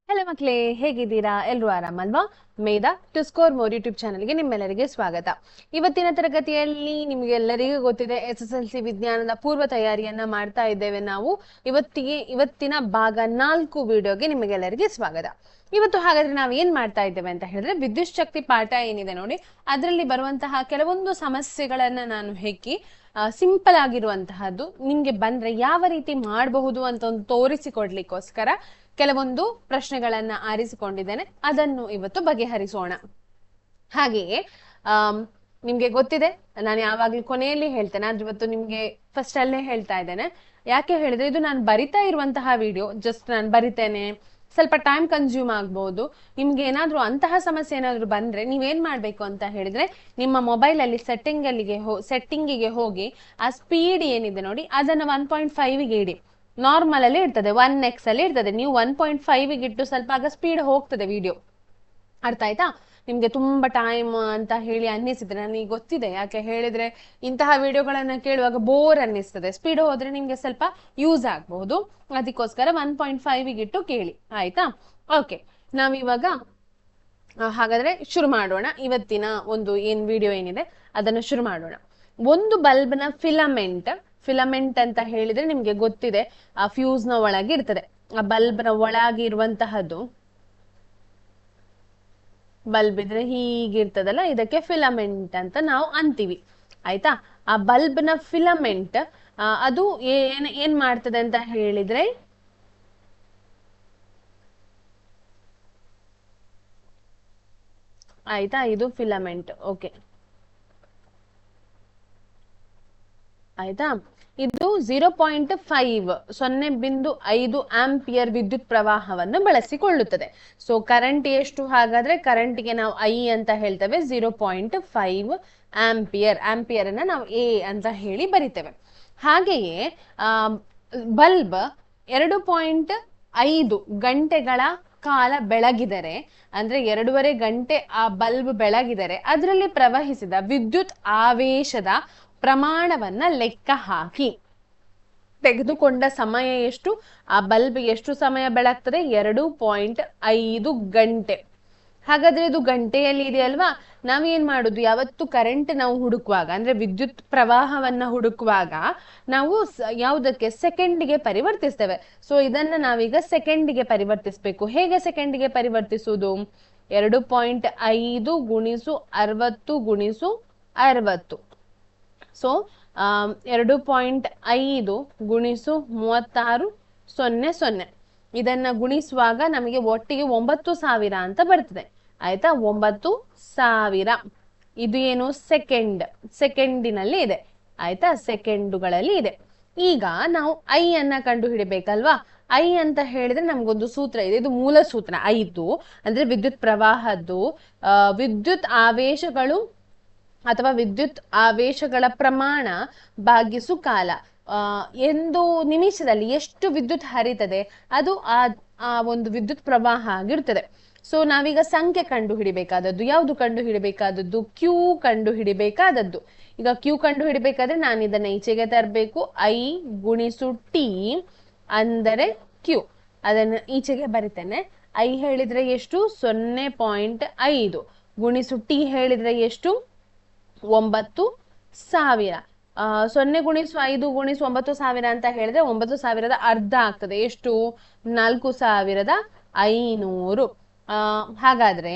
Hello ಮಕ್ಕಳೇ, ಹೇಗಿದ್ದೀರಾ? ಎಲ್ಲರೂ ಆರಾಮಲ್ವಾ? ಮೇಧಾ ಟು ಸ್ಕೋರ್ ಮೋರ್ ಯೂಟ್ಯೂಬ್ ಚಾನಲ್ಗೆ ನಿಮ್ಮೆಲ್ಲರಿಗೆ ಸ್ವಾಗತ. ಇವತ್ತಿನ ತರಗತಿಯಲ್ಲಿ ನಿಮಗೆಲ್ಲರಿಗೂ ಗೊತ್ತಿದೆ, SSLC ವಿಜ್ಞಾನದ ಪೂರ್ವ ತಯಾರಿಯನ್ನ ಮಾಡ್ತಾ ಇದ್ದೇವೆ ನಾವು. ಇವತ್ತಿನ ಭಾಗ 4 ವಿಡಿಯೋಗೆ ನಿಮಗೆಲ್ಲರಿಗೆ ಸ್ವಾಗತ. ಇವತ್ತು ಹಾಗಾದ್ರೆ ನಾವು ಏನ್ ಮಾಡ್ತಾ ಇದ್ದೇವೆ ಅಂತ ಹೇಳಿದ್ರೆ, ವಿದ್ಯುತ್ ಶಕ್ತಿ ಪಾಠ ಏನಿದೆ ನೋಡಿ, ಅದರಲ್ಲಿ ಬರುವಂತಹ ಕೆಲವೊಂದು ಸಮಸ್ಯೆಗಳನ್ನ ನಾನು ಹೆಕ್ಕಿ ಸಿಂಪಲ್ ಆಗಿರುವಂತಹದ್ದು ನಿಮ್ಗೆ ಬಂದ್ರೆ ಯಾವ ರೀತಿ ಮಾಡಬಹುದು ಅಂತ ಒಂದು ತೋರಿಸಿಕೊಡ್ಲಿಕ್ಕೋಸ್ಕರ ಕೆಲವೊಂದು ಪ್ರಶ್ನೆಗಳನ್ನ ಆರಿಸಿಕೊಂಡಿದ್ದೇನೆ. ಅದನ್ನು ಇವತ್ತು ಬಗೆಹರಿಸೋಣ. ಹಾಗೆಯೇ ನಿಮ್ಗೆ ಗೊತ್ತಿದೆ, ನಾನು ಯಾವಾಗ್ಲೂ ಕೊನೆಯಲ್ಲಿ ಹೇಳ್ತೇನೆ, ಆದ್ರೆ ಇವತ್ತು ನಿಮ್ಗೆ ಫಸ್ಟ್ ಅಲ್ಲೇ ಹೇಳ್ತಾ ಇದ್ದೇನೆ. ಯಾಕೆ ಹೇಳಿದ್ರೆ, ಇದು ನಾನು ಬರಿತಾ ಇರುವಂತಹ ವಿಡಿಯೋ, ಜಸ್ಟ್ ನಾನು ಬರಿತೇನೆ, ಸ್ವಲ್ಪ ಟೈಮ್ ಕನ್ಸ್ಯೂಮ್ ಆಗ್ಬಹುದು. ನಿಮ್ಗೆ ಏನಾದ್ರೂ ಅಂತಹ ಸಮಸ್ಯೆ ಏನಾದ್ರು ಬಂದ್ರೆ ನೀವೇನ್ ಮಾಡ್ಬೇಕು ಅಂತ ಹೇಳಿದ್ರೆ, ನಿಮ್ಮ ಮೊಬೈಲ್ ಅಲ್ಲಿ ಸೆಟ್ಟಿಂಗಿಗೆ ಹೋಗಿ ಆ ಸ್ಪೀಡ್ ಏನಿದೆ ನೋಡಿ ಅದನ್ನ 1.5ಗೆ ಇಡಿ. ನಾರ್ಮಲ್ ಅಲ್ಲಿ ಇರ್ತದೆ, 1x ಅಲ್ಲಿ ಇರ್ತದೆ. ನೀವು 1.5ಗೆ ಇಟ್ಟು ಸ್ವಲ್ಪ ಆಗ ಸ್ಪೀಡ್ ಹೋಗ್ತದೆ ವಿಡಿಯೋ. ಅರ್ಥ ಆಯ್ತಾ? ನಿಮ್ಗೆ ತುಂಬಾ ಟೈಮ್ ಅಂತ ಹೇಳಿ ಅನ್ನಿಸಿದ್ರೆ, ನನಗೆ ಗೊತ್ತಿದೆ, ಯಾಕೆ ಹೇಳಿದ್ರೆ ಇಂತಹ ವಿಡಿಯೋಗಳನ್ನ ಕೇಳುವಾಗ ಬೋರ್ ಅನ್ನಿಸ್ತದೆ. ಸ್ಪೀಡ್ ಹೋದ್ರೆ ನಿಮ್ಗೆ ಸ್ವಲ್ಪ ಯೂಸ್ ಆಗಬಹುದು, ಅದಕ್ಕೋಸ್ಕರ 1.5ಗೆ ಇಟ್ಟು ಕೇಳಿ. ಆಯ್ತಾ? ಓಕೆ, ನಾವಿವಾಗ ಹಾಗಾದ್ರೆ ಶುರು ಮಾಡೋಣ. ಇವತ್ತಿನ ಒಂದು ವಿಡಿಯೋ ಏನಿದೆ ಅದನ್ನು ಶುರು ಮಾಡೋಣ. ಒಂದು ಬಲ್ಬ್ನ ಫಿಲಮೆಂಟ್ ಅಂತ ಹೇಳಿದ್ರೆ ನಿಮ್ಗೆ ಗೊತ್ತಿದೆ, ಆ ಫ್ಯೂಸ್ ನ ಒಳಗೆ ಇರ್ತದೆ. ಆ ಬಲ್ಬ್ನ ಒಳಗೆ ಇರುವಂತಹದ್ದು, ಬಲ್ಬ್ ಇದ್ರೆ ಹೀಗಿರ್ತದಲ್ಲ, ಇದಕ್ಕೆ ಫಿಲಮೆಂಟ್ ಅಂತ ನಾವು ಅಂತೀವಿ. ಆಯ್ತಾ? ಆ ಬಲ್ಬ್ನ ಫಿಲಮೆಂಟ್ ಅದು ಏನ್ ಮಾಡ್ತದೆ ಅಂತ ಹೇಳಿದ್ರೆ, ಆಯ್ತಾ, ಇದು ಫಿಲಮೆಂಟ್. ಓಕೆ, ಆಯ್ತಾ? ಇದು 0.5 ಆಂಪಿಯರ್ ವಿದ್ಯುತ್ ಪ್ರವಾಹವನ್ನು ಬಳಸಿಕೊಳ್ಳುತ್ತದೆ. ಸೊ ಕರೆಂಟ್ ಎಷ್ಟು? ಹಾಗಾದ್ರೆ ಕರೆಂಟ್ಗೆ ನಾವು I ಅಂತ ಹೇಳ್ತೇವೆ. 0.5 ಆಂಪಿಯರ್ ಅನ್ನ ನಾವು A ಅಂತ ಹೇಳಿ ಬರಿತೇವೆ. ಹಾಗೆಯೇ ಬಲ್ಬ್ 2.5 ಗಂಟೆಗಳ ಕಾಲ ಬೆಳಗಿದರೆ, ಅಂದ್ರೆ 2.5 ಗಂಟೆ ಆ ಬಲ್ಬ್ ಬೆಳಗಿದರೆ ಅದರಲ್ಲಿ ಪ್ರವಹಿಸಿದ ವಿದ್ಯುತ್ ಆವೇಶದ ಪ್ರಮಾಣವನ್ನ ಲೆಕ್ಕ ಹಾಕಿ. ತೆಗೆದುಕೊಂಡ ಸಮಯ ಎಷ್ಟು? ಆ ಬಲ್ಬ್ ಎಷ್ಟು ಸಮಯ ಬೆಳಗ್ತದೆ? 2.5 ಗಂಟೆ. ಹಾಗಾದ್ರೆ ಇದು ಗಂಟೆಯಲ್ಲಿ ಇದೆ ಅಲ್ವಾ? ನಾವೇನ್ ಮಾಡುದು, ಯಾವತ್ತು ಕರೆಂಟ್ ನಾವು ಹುಡುಕುವಾಗ, ಅಂದ್ರೆ ವಿದ್ಯುತ್ ಪ್ರವಾಹವನ್ನ ಹುಡುಕುವಾಗ ನಾವು ಯಾವುದಕ್ಕೆ? ಸೆಕೆಂಡ್ಗೆ ಪರಿವರ್ತಿಸ್ತೇವೆ. ಸೊ ಇದನ್ನ ನಾವೀಗ ಸೆಕೆಂಡ್ಗೆ ಪರಿವರ್ತಿಸ್ಬೇಕು. ಹೇಗೆ ಸೆಕೆಂಡ್ಗೆ ಪರಿವರ್ತಿಸುವುದು? 2.5 ಗುಣಿಸು 60 ಗುಣಿಸು 60. ಸೊ 2.5 ಗುಣಿಸು 36 00. ಇದನ್ನ ಗುಣಿಸುವಾಗ ನಮಗೆ ಒಟ್ಟಿಗೆ 9,000 ಅಂತ ಬರ್ತದೆ. ಆಯ್ತಾ? 9,000. ಇದು ಏನು? ಸೆಕೆಂಡಿನಲ್ಲಿ ಇದೆ. ಆಯ್ತಾ? ಸೆಕೆಂಡುಗಳಲ್ಲಿ ಇದೆ. ಈಗ ನಾವು I ಅನ್ನ ಕಂಡು ಹಿಡಿಬೇಕಲ್ವಾ? I ಅಂತ ಹೇಳಿದ್ರೆ ನಮ್ಗೊಂದು ಸೂತ್ರ ಇದೆ, ಇದು ಮೂಲ ಸೂತ್ರ. ಐದು ಅಂದ್ರೆ ವಿದ್ಯುತ್ ಪ್ರವಾಹದ್ದು ವಿದ್ಯುತ್ ಆವೇಶಗಳು ಅಥವಾ ವಿದ್ಯುತ್ ಆವೇಶಗಳ ಪ್ರಮಾಣ ಭಾಗಿಸು ಕಾಲ. ಒಂದು ನಿಮಿಷದಲ್ಲಿ ಎಷ್ಟು ವಿದ್ಯುತ್ ಹರಿತದೆ ಅದು ಆ ಒಂದು ವಿದ್ಯುತ್ ಪ್ರವಾಹ ಆಗಿರ್ತದೆ. ಸೊ ನಾವೀಗ ಸಂಖ್ಯೆ ಕಂಡು ಹಿಡಿಬೇಕಾದದ್ದು ಯಾವುದು? ಕಂಡು ಹಿಡಿಬೇಕಾದದ್ದು Q ಕಂಡು ಹಿಡಿಬೇಕಾದದ್ದು. ಈಗ Q ಕಂಡು ಹಿಡಿಬೇಕಾದ್ರೆ ನಾನು ಇದನ್ನ ಈಚೆಗೆ ತರಬೇಕು. I ಗುಣಿಸು T ಅಂದರೆ Q. ಅದನ್ನ ಈಚೆಗೆ ಬರಿತೇನೆ. I ಹೇಳಿದ್ರೆ ಎಷ್ಟು? 0.5 ಗುಣಿಸು T ಹೇಳಿದ್ರೆ ಎಷ್ಟು? 9,000. 0 ಗುಣಿಸು 5 ಗುಣಿಸು 9,000 ಅಂತ ಹೇಳಿದ್ರೆ 9,000ದ ಅರ್ಧ ಆಗ್ತದೆ. ಎಷ್ಟು? 4,500. ಹಾಗಾದ್ರೆ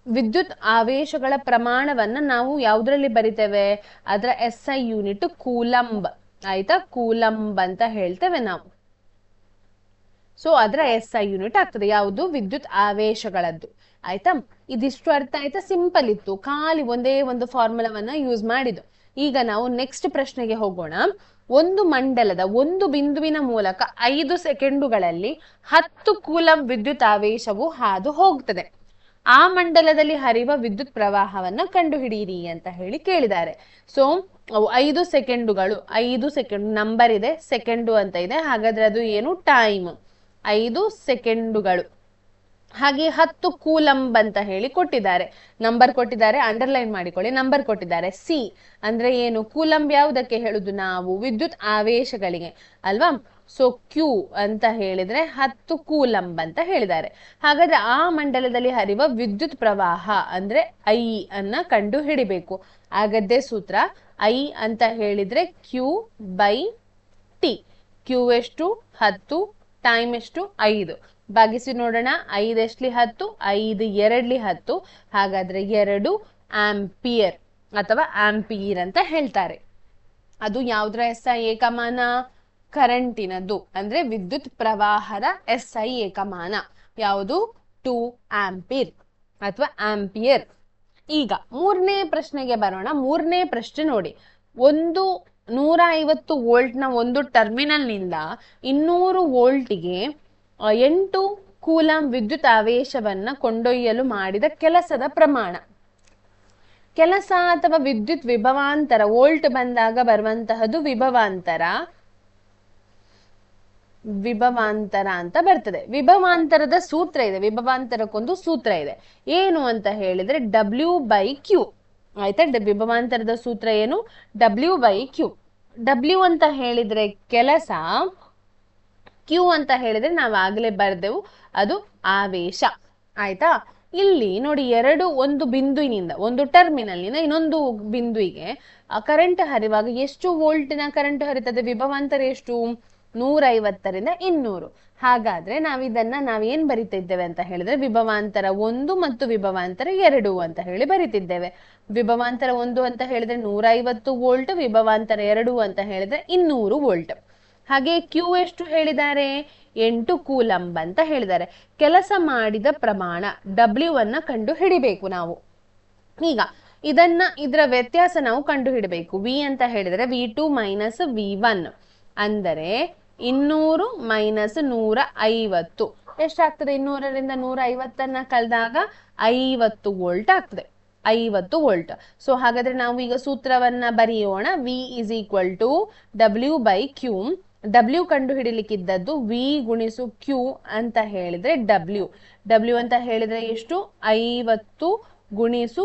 ವಿದ್ಯುತ್ ಆವೇಶಗಳ ಪ್ರಮಾಣವನ್ನ ನಾವು ಯಾವುದ್ರಲ್ಲಿ ಬರಿತೇವೆ? ಅದರ SI ಯೂನಿಟ್ ಕೂಲಂಬ್. ಆಯ್ತಾ? ಕೂಲಂಬ್ ಅಂತ ಹೇಳ್ತೇವೆ ನಾವು. ಸೊ ಅದರ SI ಯೂನಿಟ್ ಆಗ್ತದೆ ಯಾವುದು? ವಿದ್ಯುತ್ ಆವೇಶಗಳದ್ದು. ಆಯ್ತಾ? ಇದಿಷ್ಟು ಅರ್ಥ ಆಯ್ತಾ? ಸಿಂಪಲ್ ಇತ್ತು, ಖಾಲಿ ಒಂದೇ ಒಂದು ಫಾರ್ಮುಲಾವನ್ನ ಯೂಸ್ ಮಾಡಿದ್ದು. ಈಗ ನಾವು ನೆಕ್ಸ್ಟ್ ಪ್ರಶ್ನೆಗೆ ಹೋಗೋಣ. ಒಂದು ಮಂಡಲದ ಒಂದು ಬಿಂದುವಿನ ಮೂಲಕ 5 ಸೆಕೆಂಡುಗಳಲ್ಲಿ 10 ಕೂಲಂ ವಿದ್ಯುತ್ ಆವೇಶವು ಹಾದು ಹೋಗ್ತದೆ. ಆ ಮಂಡಲದಲ್ಲಿ ಹರಿಯುವ ವಿದ್ಯುತ್ ಪ್ರವಾಹವನ್ನ ಕಂಡುಹಿಡಿಯಿರಿ ಅಂತ ಹೇಳಿ ಕೇಳಿದ್ದಾರೆ. ಸೊ 5 ಸೆಕೆಂಡುಗಳು, 5 ಸೆಕೆಂಡ್ ನಂಬರ್ ಇದೆ, ಸೆಕೆಂಡು ಅಂತ ಇದೆ. ಹಾಗಾದ್ರೆ ಅದು ಏನು? ಟೈಮ್. 5 ಸೆಕೆಂಡುಗಳು. ಹಾಗೆ 10 ಕೂಲಂಬ್ ಅಂತ ಹೇಳಿ ಕೊಟ್ಟಿದ್ದಾರೆ, ನಂಬರ್ ಕೊಟ್ಟಿದ್ದಾರೆ, ಅಂಡರ್ಲೈನ್ ಮಾಡಿಕೊಳ್ಳಿ. ನಂಬರ್ ಕೊಟ್ಟಿದ್ದಾರೆ. C ಅಂದ್ರೆ ಏನು? ಕೂಲಂಬ್ ಯಾವುದಕ್ಕೆ ಹೇಳುದು ನಾವು? ವಿದ್ಯುತ್ ಆವೇಶಗಳಿಗೆ ಅಲ್ವಾ? ಸೊ ಕ್ಯೂ ಅಂತ ಹೇಳಿದ್ರೆ 10 ಕೂಲಂಬ್ ಅಂತ ಹೇಳಿದ್ದಾರೆ. ಹಾಗಾದ್ರೆ ಆ ಮಂಡಲದಲ್ಲಿ ಹರಿಯುವ ವಿದ್ಯುತ್ ಪ್ರವಾಹ ಅಂದ್ರೆ ಐ ಅನ್ನ ಕಂಡು ಹಿಡಿಬೇಕು. ಆಗದ್ದೇ ಸೂತ್ರ ಐ ಅಂತ ಹೇಳಿದ್ರೆ ಕ್ಯೂ ಬೈ ಟಿ. ಕ್ಯೂ ಎಷ್ಟು 10, ಟೈಮ್ ಎಷ್ಟು 5. ಭಾಗಿಸಿ ನೋಡೋಣ. 5 ಎಷ್ಟ್ಲಿ 10, 5 2ಲಿ 10. ಹಾಗಾದ್ರೆ 2 ಆಂಪಿಯರ್ ಅಥವಾ ಆಂಪಿಯರ್ ಅಂತ ಹೇಳ್ತಾರೆ. ಅದು ಯಾವ್ದ್ರ SI ಏಕಮಾನ? ಕರೆಂಟಿನದ್ದು ಅಂದ್ರೆ ವಿದ್ಯುತ್ ಪ್ರವಾಹದ SI ಏಕಮಾನ ಯಾವುದು? 2 ಆಂಪಿಯರ್ ಅಥವಾ ಆಂಪಿಯರ್. ಈಗ ಮೂರನೇ ಪ್ರಶ್ನೆಗೆ ಬರೋಣ. ಮೂರನೇ ಪ್ರಶ್ನೆ ನೋಡಿ, 150 ವೋಲ್ಟ್ನ ಒಂದು ಟರ್ಮಿನಲ್ ನಿಂದ 200 ವೋಲ್ಟ್ಗೆ 8 ಕೂಲಂಬ್ ವಿದ್ಯುತ್ ಆವೇಶವನ್ನ ಕೊಂಡೊಯ್ಯಲು ಮಾಡಿದ ಕೆಲಸದ ಪ್ರಮಾಣ. ಕೆಲಸ ಅಥವಾ ವಿದ್ಯುತ್ ವಿಭವಾಂತರ, ವೋಲ್ಟ್ ಬಂದಾಗ ಬರುವಂತಹದ್ದು ವಿಭವಾಂತರ ಅಂತ ಬರ್ತದೆ. ವಿಭವಾಂತರದ ಸೂತ್ರ ಇದೆ, ವಿಭವಾಂತರಕ್ಕೊಂದು ಸೂತ್ರ ಇದೆ. ಏನು ಅಂತ ಹೇಳಿದ್ರೆ W/Q. ಆಯ್ತಾ? ವಿಭವಾಂತರದ ಸೂತ್ರ ಏನು? W/Q. W ಅಂತ ಹೇಳಿದ್ರೆ ಕೆಲಸ, Q ಅಂತ ಹೇಳಿದ್ರೆ ನಾವು ಆಗ್ಲೇ ಬರ್ದೆವು, ಅದು ಆವೇಶ. ಆಯ್ತಾ? ಇಲ್ಲಿ ನೋಡಿ, ಒಂದು ಬಿಂದುವಿನಿಂದ, ಒಂದು ಟರ್ಮಿನಲ್ ನಿಂದ ಇನ್ನೊಂದು ಬಿಂದುವಿಗೆ ಕರೆಂಟ್ ಹರಿವಾಗ ಎಷ್ಟು ವೋಲ್ಟಿನ ಕರೆಂಟ್ ಹರಿತದೆ? ವಿಭವಾಂತರ ಎಷ್ಟು? 150ರಿಂದ 200. ಹಾಗಾದ್ರೆ ನಾವೇನ್ ಬರಿತಿದ್ದೇವೆ ಅಂತ ಹೇಳಿದ್ರೆ ವಿಭವಾಂತರ 1 ಮತ್ತು ವಿಭವಾಂತರ 2 ಅಂತ ಹೇಳಿ ಬರಿತಿದ್ದೇವೆ. ವಿಭವಾಂತರ 1 ಅಂತ ಹೇಳಿದ್ರೆ 150 ವೋಲ್ಟ್, ವಿಭವಾಂತರ 2 ಅಂತ ಹೇಳಿದ್ರೆ 200 ವೋಲ್ಟ್. ಹಾಗೆ ಕ್ಯೂ ಎಷ್ಟು ಹೇಳಿದ್ದಾರೆ? 8 ಕೂಲಂಬ್ ಅಂತ ಹೇಳಿದ್ದಾರೆ. ಕೆಲಸ ಮಾಡಿದ ಪ್ರಮಾಣ W ಅನ್ನ ಕಂಡು ಹಿಡಿಬೇಕು ನಾವು. ಈಗ ಇದರ ವ್ಯತ್ಯಾಸ ನಾವು ಕಂಡು ಹಿಡಬೇಕು. V ಅಂತ ಹೇಳಿದ್ರೆ V2 ಮೈನಸ್ V1 ಅಂದರೆ 200 ಮೈನಸ್ 150 ಎಷ್ಟಾಗ್ತದೆ? 200ರಿಂದ 150 ಕಳೆದಾಗ 50 ವೋಲ್ಟ್ ಆಗ್ತದೆ. 50 ವೋಲ್ಟ್. ಸೊ ಹಾಗಾದ್ರೆ ನಾವು ಈಗ ಸೂತ್ರವನ್ನ ಬರೆಯೋಣ. V is equal to W/Q. W ಕಂಡು ಹಿಡಿಲಿಕ್ಕಿದ್ದದ್ದು V ಗುಣಿಸು Q ಅಂತ ಹೇಳಿದ್ರೆ W ಅಂತ ಹೇಳಿದ್ರೆ ಎಷ್ಟು? 50 ಗುಣಿಸು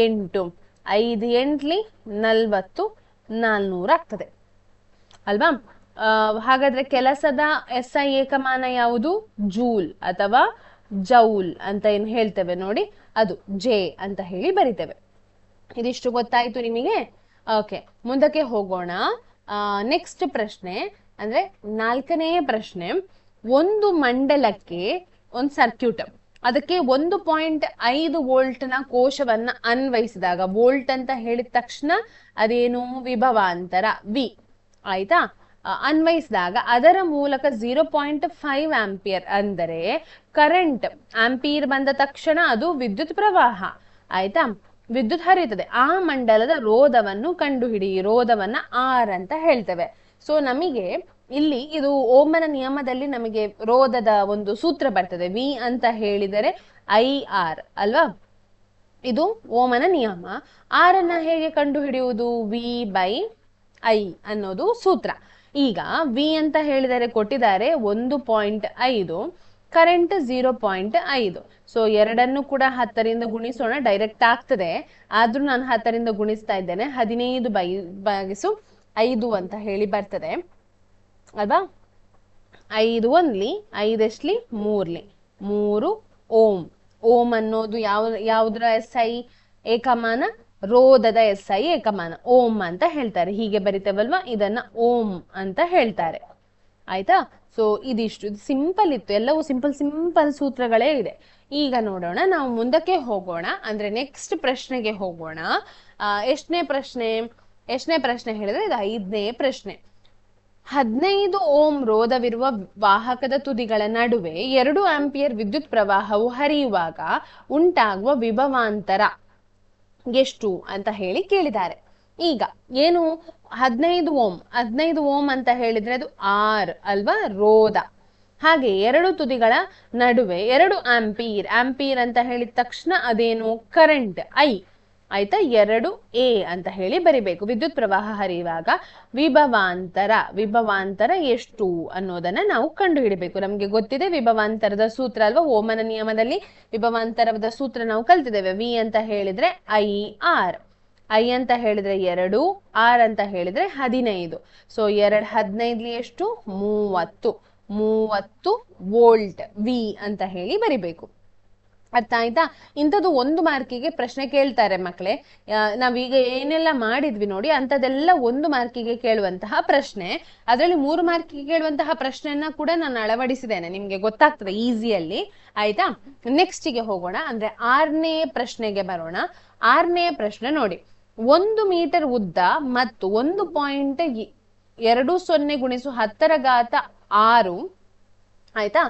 8. 5 8ಲಿ 40, 400 ಆಗ್ತದೆ ಅಲ್ವಾ? ಹಾಗಾದ್ರೆ ಕೆಲಸದ SI ಏಕಮಾನ ಯಾವುದು? ಜೂಲ್ ಅಥವಾ ಜೌಲ್ ಅಂತ ಏನ್ ಹೇಳ್ತೇವೆ ನೋಡಿ, ಅದು J ಅಂತ ಹೇಳಿ ಬರಿತೇವೆ. ಇದಿಷ್ಟು ಗೊತ್ತಾಯ್ತು ನಿಮಗೆ? ಓಕೆ, ಮುಂದಕ್ಕೆ ಹೋಗೋಣ. ನೆಕ್ಸ್ಟ್ ಪ್ರಶ್ನೆ ಅಂದ್ರೆ 4ನೇ ಪ್ರಶ್ನೆ. ಒಂದು ಮಂಡಲಕ್ಕೆ ಒಂದು ಸರ್ಕ್ಯೂಟ್, ಅದಕ್ಕೆ 1.5 ವೋಲ್ಟ್ನ ಕೋಶವನ್ನ ಅನ್ವಯಿಸಿದಾಗ, ವೋಲ್ಟ್ ಅಂತ ಹೇಳಿದ ತಕ್ಷಣ ಅದೇನು? ವಿಭವಾಂತರ V. ಆಯ್ತಾ? ಅನ್ವಯಿಸಿದಾಗ ಅದರ ಮೂಲಕ 0.5 ಆಂಪಿಯರ್ ಅಂದರೆ ಕರೆಂಟ್. ಆಂಪಿಯರ್ ಬಂದ ತಕ್ಷಣ ಅದು ವಿದ್ಯುತ್ ಪ್ರವಾಹ. ಆಯ್ತಾ? ವಿದ್ಯುತ್ ಹರಿಯುತ್ತದೆ. ಆ ಮಂಡಲದ ರೋಧವನ್ನು ಕಂಡುಹಿಡಿ. ರೋಧವನ್ನ R ಅಂತ ಹೇಳ್ತೇವೆ. ಸೊ ನಮಗೆ ಇಲ್ಲಿ ಇದು ಓಮನ ನಿಯಮದಲ್ಲಿ ನಮಗೆ ರೋಧದ ಒಂದು ಸೂತ್ರ ಬರ್ತದೆ. V ಅಂತ ಹೇಳಿದರೆ IR ಅಲ್ವಾ? ಇದು ಓಮನ ನಿಯಮ. R ಅನ್ನ ಹೇಗೆ ಕಂಡು ಹಿಡಿಯುವುದು? V/I ಅನ್ನೋದು ಸೂತ್ರ. ಈಗ V ಅಂತ ಹೇಳಿದರೆ ಕೊಟ್ಟಿದ್ದಾರೆ 1.5, ಕರೆಂಟ್ 0.5. ಸೊ ಎರಡನ್ನು ಕೂಡ 10ರಿಂದ ಗುಣಿಸೋಣ, ಡೈರೆಕ್ಟ್ ಆಗ್ತದೆ. ಆದ್ರೂ ನಾನು 10ರಿಂದ ಗುಣಿಸ್ತಾ ಇದ್ದೇನೆ. 15/5 ಅಂತ ಹೇಳಿ ಬರ್ತದೆ ಅಲ್ವಾ? 5 1ಲಿ 5 ಎಷ್ಟ್ಲಿ 3ಲಿ 3 ಓಮ್. ಓಮ್ ಅನ್ನೋದು ಯಾವುದರ SI ಏಕಮಾನ? ರೋಧದ SI ಏಕಮಾನ. ಓಮ್ ಅಂತ ಹೇಳ್ತಾರೆ. ಹೀಗೆ ಬರಿತೇವಲ್ವಾ, ಇದನ್ನ ಓಮ್ ಅಂತ ಹೇಳ್ತಾರೆ. ಆಯ್ತಾ? ಸೊ ಇದಿಷ್ಟು ಸಿಂಪಲ್ ಇತ್ತು, ಎಲ್ಲವೂ ಸಿಂಪಲ್ ಸೂತ್ರಗಳೇ ಇದೆ. ಈಗ ನೋಡೋಣ, ನಾವು ಮುಂದಕ್ಕೆ ಹೋಗೋಣ. ಅಂದ್ರೆ ನೆಕ್ಸ್ಟ್ ಪ್ರಶ್ನೆಗೆ ಹೋಗೋಣ. ಎಷ್ಟನೇ ಪ್ರಶ್ನೆ ಹೇಳಿದ್ರೆ ಇದು 5ನೇ ಪ್ರಶ್ನೆ. 15 ಓಮ್ ರೋಧವಿರುವ ವಾಹಕದ ತುದಿಗಳ ನಡುವೆ 2 ಆಂಪಿಯರ್ ವಿದ್ಯುತ್ ಪ್ರವಾಹವು ಹರಿಯುವಾಗ ಉಂಟಾಗುವ ವಿಭವಾಂತರ ಎಷ್ಟು ಅಂತ ಹೇಳಿ ಕೇಳಿದ್ದಾರೆ. ಈಗ ಏನು? 15 ಓಮ್ ಅಂತ ಹೇಳಿದ್ರೆ ಅದು R ಅಲ್ವಾ? ರೋಧ. ಹಾಗೆ 2 ತುದಿಗಳ ನಡುವೆ 2 ಆಂಪಿಯರ್ ಅಂತ ಹೇಳಿದ ತಕ್ಷಣ ಅದೇನು? Current I. ಆಯ್ತಾ? 2A ಅಂತ ಹೇಳಿ ಬರಿಬೇಕು. ವಿದ್ಯುತ್ ಪ್ರವಾಹ ಹರಿಯುವಾಗ ವಿಭವಾಂತರ ಎಷ್ಟು ಅನ್ನೋದನ್ನ ನಾವು ಕಂಡು ಹಿಡಿಬೇಕು. ನಮ್ಗೆ ಗೊತ್ತಿದೆ ವಿಭವಾಂತರದ ಸೂತ್ರ ಅಲ್ವಾ? ಓಮನ ನಿಯಮದಲ್ಲಿ ವಿಭವಾಂತರದ ಸೂತ್ರ ನಾವು ಕಲ್ತಿದ್ದೇವೆ. V ಅಂತ ಹೇಳಿದ್ರೆ IR. ಐ ಅಂತ ಹೇಳಿದ್ರೆ 2, ಆರ್ ಅಂತ ಹೇಳಿದ್ರೆ 15. ಸೊ 2 15 ಎಷ್ಟು? 30 ವೋಲ್ಟ್ ವಿ ಅಂತ ಹೇಳಿ ಬರಿಬೇಕು. ಅರ್ಥ ಆಯ್ತಾ? ಇಂಥದ್ದು 1 ಮಾರ್ಕಿಗೆ ಪ್ರಶ್ನೆ ಕೇಳ್ತಾರೆ ಮಕ್ಕಳೇ. ನಾವೀಗ ಏನೆಲ್ಲ ಮಾಡಿದ್ವಿ ನೋಡಿ, ಅಂಥದ್ದೆಲ್ಲ 1 ಮಾರ್ಕಿಗೆ ಕೇಳುವಂತಹ ಪ್ರಶ್ನೆ. ಅದರಲ್ಲಿ 3 ಮಾರ್ಕಿಗೆ ಕೇಳುವಂತಹ ಪ್ರಶ್ನೆಯನ್ನ ಕೂಡ ನಾನು ಅಳವಡಿಸಿದ್ದೇನೆ, ನಿಮ್ಗೆ ಗೊತ್ತಾಗ್ತದೆ ಈಸಿಯಲ್ಲಿ. ಆಯ್ತಾ? ನೆಕ್ಸ್ಟಿಗೆ ಹೋಗೋಣ, ಅಂದ್ರೆ 6ನೇ ಪ್ರಶ್ನೆಗೆ ಬರೋಣ. 6ನೇ ಪ್ರಶ್ನೆ ನೋಡಿ, 1 ಮೀಟರ್ ಉದ್ದ ಮತ್ತು 1.20 ಗುಣಿಸು 10⁻6 ಆಯ್ತಾ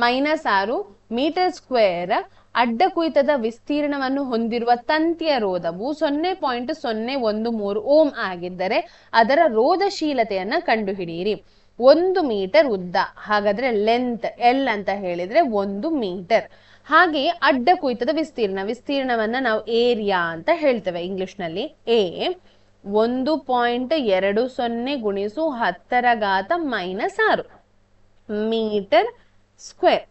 -6 ಮೀಟರ್ ಸ್ಕ್ವೇರ್ ಅಡ್ಡ ಕುಯ್ತದ ವಿಸ್ತೀರ್ಣವನ್ನು ಹೊಂದಿರುವ ತಂತಿಯ ರೋಧವು 0.013 ಓಮ್ ಆಗಿದ್ದರೆ ಅದರ ರೋಧಶೀಲತೆಯನ್ನ ಕಂಡುಹಿಡಿಯಿರಿ. 1 ಮೀಟರ್ ಉದ್ದ, ಹಾಗಾದ್ರೆ ಲೆಂತ್ ಎಲ್ ಅಂತ ಹೇಳಿದ್ರೆ 1 ಮೀಟರ್. ಹಾಗೆ ಅಡ್ಡ ಕುಯ್ತದ ವಿಸ್ತೀರ್ಣವನ್ನ ನಾವು ಏರಿಯಾ ಅಂತ ಹೇಳ್ತೇವೆ ಇಂಗ್ಲಿಷ್ ನಲ್ಲಿ. 1.20 ಗುಣಿಸು 10⁻6 ಮೀಟರ್ ಸ್ಕ್ವೇರ್.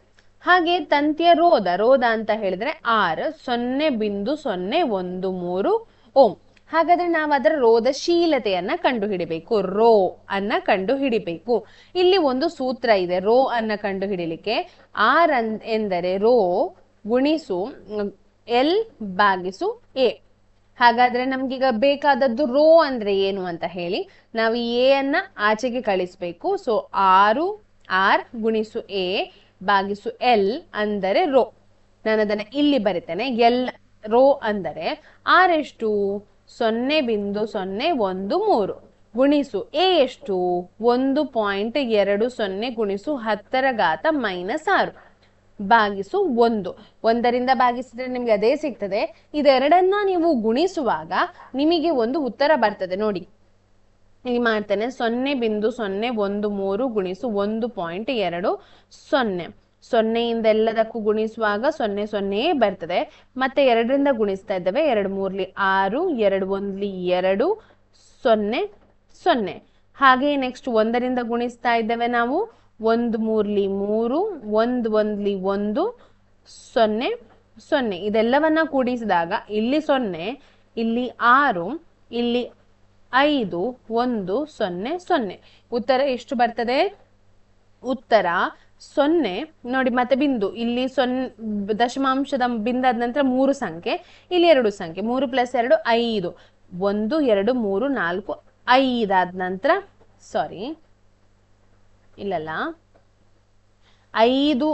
ಹಾಗೆ ತಂತಿಯ ರೋಧ ಅಂತ ಹೇಳಿದ್ರೆ R 0.013 ಓಮ್. ಹಾಗಾದ್ರೆ ನಾವು ಅದರ ರೋಧಶೀಲತೆಯನ್ನ ಕಂಡುಹಿಡಿಬೇಕು, ರೋ ಅನ್ನ ಕಂಡುಹಿಡಿಬೇಕು. ಇಲ್ಲಿ ಒಂದು ಸೂತ್ರ ಇದೆ ರೋ ಅನ್ನ ಕಂಡುಹಿಡಿಲಿಕ್ಕೆ. R ಎಂದರೆ ರೋ ಗುಣಿಸು ಎಲ್ ಭಾಗಿಸು ಎ. ಹಾಗಾದ್ರೆ ನಮ್ಗೀಗ ಬೇಕಾದದ್ದು ರೋ ಅಂದ್ರೆ ಏನು ಅಂತ ಹೇಳಿ ನಾವು ಈ ಎ ಅನ್ನ ಆಚೆಗೆ ಕಳಿಸ್ಬೇಕು. ಸೊ 6R ಗುಣಿಸು ಎ ಭಾಗಿಸು ಎಲ್ ಅಂದರೆ ರೋ. ನಾನು ಅದನ್ನ ಇಲ್ಲಿ ಬರಿತೇನೆ. ಎಲ್ ರೋ ಅಂದರೆ ಆರ್ ಎಷ್ಟು? 0.013 ಗುಣಿಸು ಎ ಎಷ್ಟು? 1.20 ಗುಣಿಸು 10⁻6 ಭಾಗಿಸು 1. 1ರಿಂದ ಭಾಗಿಸಿದ್ರೆ ನಿಮ್ಗೆ ಅದೇ ಸಿಗ್ತದೆ. ಇದೆರಡನ್ನ ನೀವು ಗುಣಿಸುವಾಗ ನಿಮಗೆ ಒಂದು ಉತ್ತರ ಬರ್ತದೆ ನೋಡಿ. ಇಲ್ಲಿ ಮಾಡ್ತೇನೆ. 0.013 ಗುಣಿಸು 1.20. 0ಯಿಂದ ಎಲ್ಲದಕ್ಕೂ ಗುಣಿಸುವಾಗ 0 ಬರ್ತದೆ. ಮತ್ತೆ 2ರಿಂದ ಗುಣಿಸ್ತಾ ಇದ್ದೇವೆ. 2 3 6, 2 1 2, 0 0. ಹಾಗೆ ನೆಕ್ಸ್ಟ್ 1ರಿಂದ ಗುಣಿಸ್ತಾ ಇದ್ದೇವೆ ನಾವು. 1 3 3, 1 1 1, 0 0. ಇದೆಲ್ಲವನ್ನ ಕೂಡಿಸಿದಾಗ ಇಲ್ಲಿ 0, ಇಲ್ಲಿ 6, ಇಲ್ಲಿ 5 1 0 0. ಉತ್ತರ ಎಷ್ಟು ಬರ್ತದೆ? ಉತ್ತರ 0 ನೋಡಿ. ಮತ್ತೆ ಬಿಂದು ಇಲ್ಲಿ 0 ದಶಮಾಂಶದ ಬಿಂದಾದ ನಂತರ 3 ಸಂಖ್ಯೆ, ಇಲ್ಲಿ 2 ಸಂಖ್ಯೆ. 3 + 2 5. 1 2 3 4 5 ಆದ ನಂತರ ಇಲ್ಲಲ್ಲ 5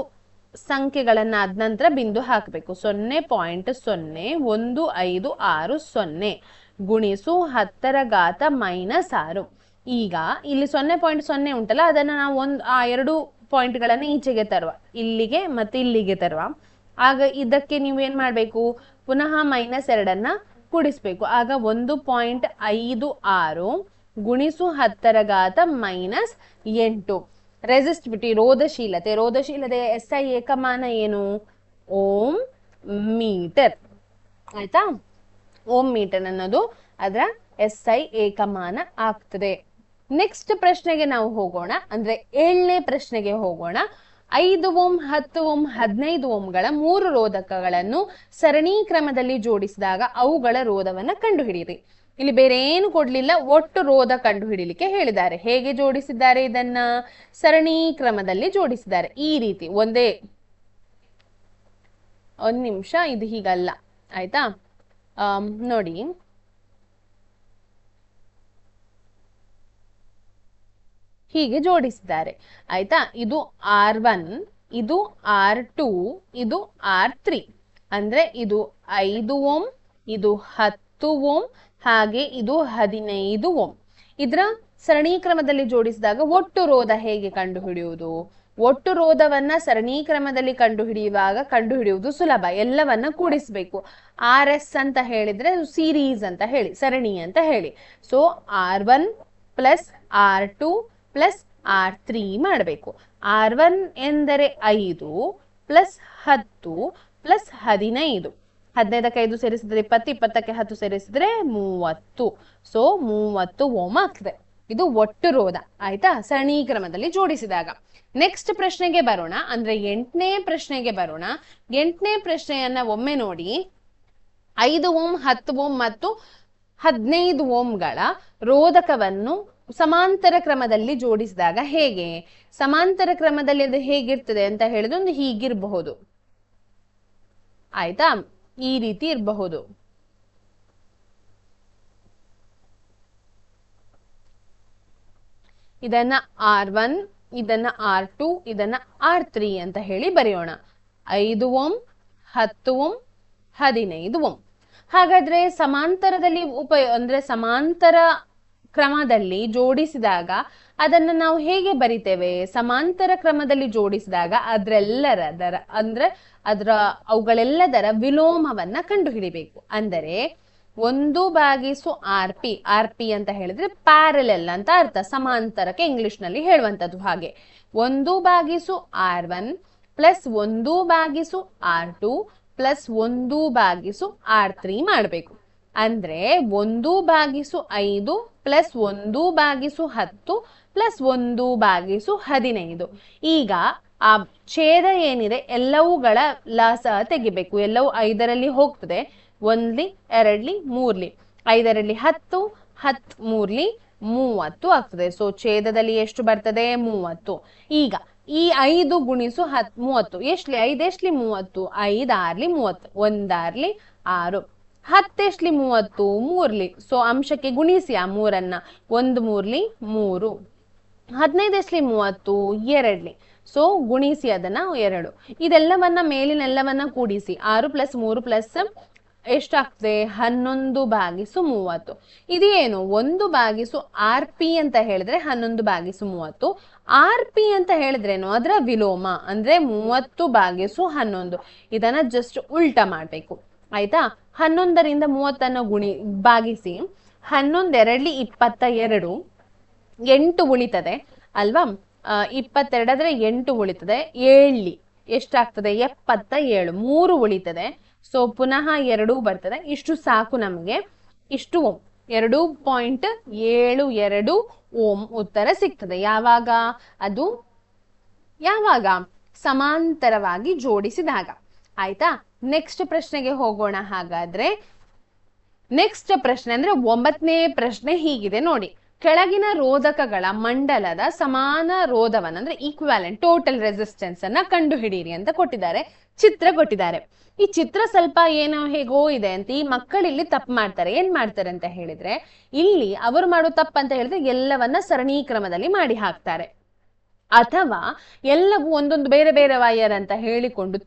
ಸಂಖ್ಯೆಗಳನ್ನ ಆದ ನಂತರ ಬಿಂದು ಹಾಕಬೇಕು. 0.0156 ಗುಣಿಸು 10⁻6. ಈಗ ಇಲ್ಲಿ 0.0 ಉಂಟಲ್ಲ, ಅದನ್ನ ನಾವು ಆ 2 ಪಾಯಿಂಟ್ಗಳನ್ನ ಈಚೆಗೆ ತರುವ, ಇಲ್ಲಿಗೆ ಮತ್ತೆ ಇಲ್ಲಿಗೆ ತರುವ. ಆಗ ಇದಕ್ಕೆ ನೀವೇನ್ ಮಾಡ್ಬೇಕು? ಪುನಃ -2 ಕೂಡಿಸ್ಬೇಕು. ಆಗ 1.56 ಗುಣಿಸು 10⁻8. ರೆಸಿಸ್ಟಿವಿಟಿ ರೋಧಶೀಲತೆ SI ಏಕಮಾನ ಏನು? Ohm metre. ಆಯ್ತಾ? ಓಮ್ ಮೀಟರ್ ಅನ್ನೋದು ಅದರ SI ಏಕಮಾನ ಆಗ್ತದೆ. ನೆಕ್ಸ್ಟ್ ಪ್ರಶ್ನೆಗೆ ನಾವು ಹೋಗೋಣ, ಅಂದ್ರೆ 7ನೇ ಪ್ರಶ್ನೆಗೆ ಹೋಗೋಣ. 5 ಓಮ್ 10 ಓಮ್ 15 ಓಮ್ಗಳ 3 ರೋಧಕಗಳನ್ನು ಸರಣಿ ಕ್ರಮದಲ್ಲಿ ಜೋಡಿಸಿದಾಗ ಅವುಗಳ ರೋಧವನ್ನ ಕಂಡುಹಿಡಿಯಿರಿ. ಇಲ್ಲಿ ಬೇರೆ ಏನು ಕೊಡ್ಲಿಲ್ಲ, ಒಟ್ಟು ರೋಧ ಕಂಡುಹಿಡಿಯಲಿಕ್ಕೆ ಹೇಳಿದ್ದಾರೆ. ಹೇಗೆ ಜೋಡಿಸಿದ್ದಾರೆ? ಇದನ್ನ ಸರಣಿ ಕ್ರಮದಲ್ಲಿ ಜೋಡಿಸಿದ್ದಾರೆ. ಈ ರೀತಿ ಒಂದ್ ನಿಮಿಷ, ಇದು ಹೀಗಲ್ಲ. ಆಯ್ತಾ? ನೋಡಿ, ಹೀಗೆ ಜೋಡಿಸಿದ್ದಾರೆ. ಆಯ್ತಾ? ಇದು R1, ಇದು R2, ಇದು R3. ಅಂದ್ರೆ ಇದು 5 ಓಮ್, ಇದು 10 ಓಮ್, ಹಾಗೆ ಇದು 15 ಓಮ್. ಇದರ ಸರಣಿ ಕ್ರಮದಲ್ಲಿ ಜೋಡಿಸಿದಾಗ ಒಟ್ಟು ರೋಧ ಹೇಗೆ ಕಂಡುಹಿಡಿಯುವುದು? ಒಟ್ಟು ರೋಧವನ್ನ ಸರಣಿ ಕ್ರಮದಲ್ಲಿ ಕಂಡುಹಿಡಿಯುವುದು ಸುಲಭ. ಎಲ್ಲವನ್ನ ಕೂಡಿಸ್ಬೇಕು. RS ಅಂತ ಹೇಳಿದ್ರೆ ಸೀರೀಸ್ ಅಂತ ಹೇಳಿ, ಸರಣಿ ಅಂತ ಹೇಳಿ. ಸೊ R1 + R2 + R3 ಮಾಡಬೇಕು. R1 ಎಂದರೆ 5 + 10 + 15. 15ಕ್ಕೆ 5 ಸೇರಿಸಿದ್ರೆ 20, 20ಕ್ಕೆ 10 ಸೇರಿಸಿದ್ರೆ 30. ಸೊ 30 ಓಮ್ ಆಗ್ತದೆ. ಇದು ಒಟ್ಟು ರೋಧ. ಆಯ್ತಾ? ಸರಣಿ ಕ್ರಮದಲ್ಲಿ ಜೋಡಿಸಿದಾಗ. ನೆಕ್ಸ್ಟ್ ಪ್ರಶ್ನೆಗೆ ಬರೋಣ, ಅಂದ್ರೆ 8ನೇ ಪ್ರಶ್ನೆಗೆ ಬರೋಣ. 8ನೇ ಪ್ರಶ್ನೆಯನ್ನ ಒಮ್ಮೆ ನೋಡಿ. 5 ಓಮ್ 10 ಓಮ್ ಮತ್ತು 15 ಓಂಗಳ ರೋಧಕವನ್ನು ಸಮಾಂತರ ಕ್ರಮದಲ್ಲಿ ಜೋಡಿಸಿದಾಗ ಹೇಗೆ? ಸಮಾಂತರ ಕ್ರಮದಲ್ಲಿ ಅದು ಹೇಗಿರ್ತದೆ ಅಂತ ಹೇಳಿದ್ರೆ ಒಂದು ಹೀಗಿರಬಹುದು, ಆಯ್ತಾ? ಈ ರೀತಿ ಇರಬಹುದು. ಇದನ್ನ R1, ಇದನ್ನ R2, ಇದನ್ನ R3 ಅಂತ ಹೇಳಿ ಬರೆಯೋಣ. 5 ಓಂ, 10 ಓಂ, 15 ಓಂ. ಹಾಗಾದ್ರೆ ಸಮಾಂತರದಲ್ಲಿ ಅಂದ್ರೆ ಸಮಾಂತರ ಕ್ರಮದಲ್ಲಿ ಜೋಡಿಸಿದಾಗ ಅದನ್ನ ನಾವು ಹೇಗೆ ಬರಿತೇವೆ? ಸಮಾಂತರ ಕ್ರಮದಲ್ಲಿ ಜೋಡಿಸಿದಾಗ ಅವುಗಳೆಲ್ಲದರ ವಿಲೋಮವನ್ನ ಕಂಡುಹಿಡಿಬೇಕು. ಅಂದರೆ 1/RP, RP ಅಂತ ಹೇಳಿದ್ರೆ ಪ್ಯಾರಲೆಲ್ ಅಂತ ಅರ್ಥ, ಸಮಾಂತರಕ್ಕೆ ಇಂಗ್ಲಿಷ್ ನಲ್ಲಿ ಹೇಳುವಂತದ್ದು. ಹಾಗೆ 1/R1 plus 1/R2 plus 1/R3 ಮಾಡಬೇಕು. ಅಂದ್ರೆ 1/5 ಪ್ಲಸ್ 1/10 ಪ್ಲಸ್ 1/15. ಈಗ ಆ ಛೇದ ಏನಿದೆ ಎಲ್ಲವುಗಳ ಲಾಸ ತೆಗಿಬೇಕು. ಎಲ್ಲವೂ 5ರಲ್ಲಿ ಹೋಗ್ತದೆ. 1ಲಿ 2ಲಿ 3ಲಿ 5ರಲ್ಲಿ 10, 10 3ಲಿ 30 ಆಗ್ತದೆ. ಸೊ ಛೇದದಲ್ಲಿ ಎಷ್ಟು ಬರ್ತದೆ? 30. ಈಗ ಈ 5 ಗುಣಿಸು 30 ಎಷ್ಟ್ಲಿ? 5 ಎಷ್ಟ್ಲಿ? 30. 5 6ಲಿ 30, 1 6ಲಿ 6, 10 ಎಷ್ಟ್ಲಿ? 30, 3ಲಿ. ಸೊ ಅಂಶಕ್ಕೆ ಗುಣಿಸಿ ಆ 3ಅನ್ನ. 1 3ಲಿ 3, 15 ಎಷ್ಟ್ಲಿ? 30, 2ಲಿ. ಸೊ ಗುಣಿಸಿ ಅದನ್ನ 2. ಇದೆಲ್ಲವನ್ನ ಮೇಲಿನೆಲ್ಲವನ್ನ ಕೂಡಿಸಿ 6 ಪ್ಲಸ್ 3 ಪ್ಲಸ್ ಎಷ್ಟಾಗ್ತದೆ? 11/30. ಇದೇನು? 1/RP ಅಂತ ಹೇಳಿದ್ರೆ 11/30. RP ಅಂತ ಹೇಳಿದ್ರೇನು? ಅದರ ವಿಲೋಮ ಅಂದ್ರೆ 30/11. ಇದನ್ನ ಜಸ್ಟ್ ಉಲ್ಟಾ ಮಾಡ್ಬೇಕು, ಆಯ್ತಾ? 11ರಿಂದ 30 ಭಾಗಿಸಿ 11 2ಲಿ 22, 8 ಉಳಿತದೆ ಅಲ್ವಾ? 22 ಆದ್ರೆ 8 ಉಳಿತದೆ. 7ಲಿ ಎಷ್ಟಾಗ್ತದೆ? 77. 3 ಉಳಿತದೆ. ಸೊ ಪುನಃ 2 ಬರ್ತದೆ. ಇಷ್ಟು ಸಾಕು ನಮಗೆ. ಇಷ್ಟು ಓಂ, 2.72 ಓಂ ಉತ್ತರ ಸಿಗ್ತದೆ. ಯಾವಾಗ? ಅದು ಯಾವಾಗ? ಸಮಾಂತರವಾಗಿ ಜೋಡಿಸಿದಾಗ, ಆಯ್ತಾ? ನೆಕ್ಸ್ಟ್ ಪ್ರಶ್ನೆಗೆ ಹೋಗೋಣ. ಹಾಗಾದ್ರೆ ನೆಕ್ಸ್ಟ್ ಪ್ರಶ್ನೆ ಅಂದ್ರೆ 9ನೇ ಪ್ರಶ್ನೆ ಹೀಗಿದೆ ನೋಡಿ. ಕೆಳಗಿನ ರೋಧಕಗಳ ಮಂಡಲದ ಸಮಾನ ರೋಧವನ್ನ ಅಂದ್ರೆ ಈಕ್ವಾಲೆಂಟ್ ಟೋಟಲ್ ರೆಸಿಸ್ಟೆನ್ಸ್ ಅನ್ನ ಕಂಡುಹಿಡಿಯಿರಿ ಅಂತ ಕೊಟ್ಟಿದ್ದಾರೆ. ಚಿತ್ರ ಕೊಟ್ಟಿದ್ದಾರೆ. ಈ ಚಿತ್ರ ಸ್ವಲ್ಪ ಏನೋ ಹೇಗೋ ಇದೆ ಅಂತ ಈ ಮಕ್ಕಳು ಇಲ್ಲಿ ತಪ್ಪು ಮಾಡ್ತಾರೆ. ಏನ್ ಮಾಡ್ತಾರೆ ಅಂತ ಹೇಳಿದ್ರೆ, ಇಲ್ಲಿ ಅವರು ಮಾಡೋ ತಪ್ಪು ಅಂತ ಹೇಳಿದ್ರೆ ಎಲ್ಲವನ್ನ ಸರಣಿ ಕ್ರಮದಲ್ಲಿ ಮಾಡಿ ಹಾಕ್ತಾರೆ, ಅಥವಾ ಎಲ್ಲವೂ ಒಂದೊಂದು ಬೇರೆ ಬೇರೆ ವೈರ್ ಅಂತ ಹೇಳಿಕೊಂಡು